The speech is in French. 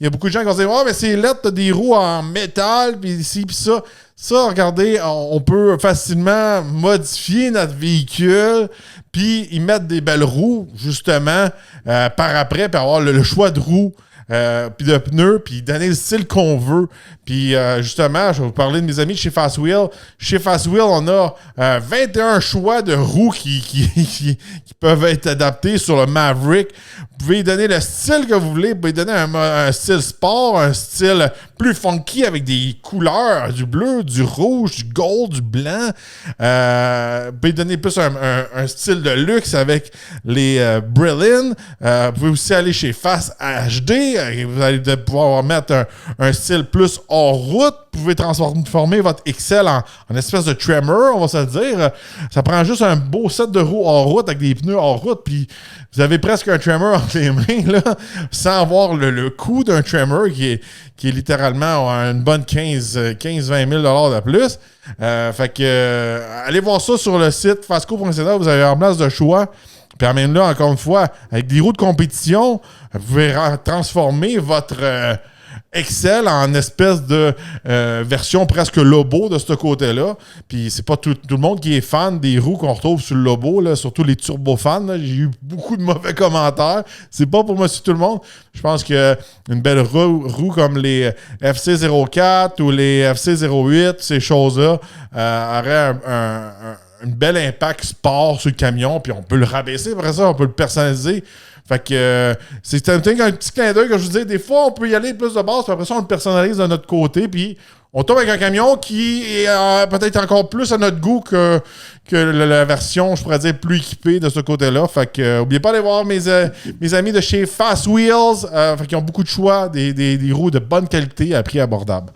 Il y a beaucoup de gens qui vont dire « Ah, mais c'est laid, t'as des roues en métal, puis ici, puis ça. » Ça, regardez, on peut facilement modifier notre véhicule, puis y mettre des belles roues, justement, par après, puis avoir le choix de roues. Puis de pneus, puis donner le style qu'on veut. Puis justement, je vais vous parler de mes amis de chez Fast Wheel. Chez Fast Wheel, on a 21 choix de roues qui peuvent être adaptés sur le Maverick. Vous pouvez lui donner le style que vous voulez. Vous pouvez lui donner un style sport, un style plus funky avec des couleurs, du bleu, du rouge, du gold, du blanc. Vous pouvez lui donner plus un style de luxe avec les Brillin. Vous pouvez aussi aller chez Fast HD. Vous allez pouvoir mettre un style plus hors route. Vous pouvez transformer votre XL en espèce de Tremor, on va se le dire. Ça prend juste un beau set de roues hors route avec des pneus hors route, puis vous avez presque un Tremor entre les mains, là, sans avoir le coût d'un Tremor qui est littéralement une bonne 15-20 000 $ de plus. Fait que allez voir ça sur le site fastco.ca, vous avez en place de choix. Puis même là, encore une fois, avec des roues de compétition, vous pouvez transformer votre Excel en espèce de version presque Lobo de ce côté-là. Puis c'est pas tout le monde qui est fan des roues qu'on retrouve sur le Lobo, là, surtout les turbo-fans. Là. J'ai eu beaucoup de mauvais commentaires. C'est pas pour monsieur tout le monde. Je pense qu'une belle roue comme les FC04 ou les FC08, ces choses-là, auraient un bel impact sport sur le camion, puis on peut le rabaisser après ça, on peut le personnaliser. Fait que c'est un petit clin d'œil que je vous dis. Des fois, on peut y aller plus de base, puis après ça, on le personnalise de notre côté, puis on tombe avec un camion qui est peut-être encore plus à notre goût que la version, je pourrais dire, plus équipée de ce côté-là. Fait que n'oubliez pas d'aller voir mes amis de chez Fast Wheels, fait qu'ils ont beaucoup de choix, des roues de bonne qualité à prix abordable.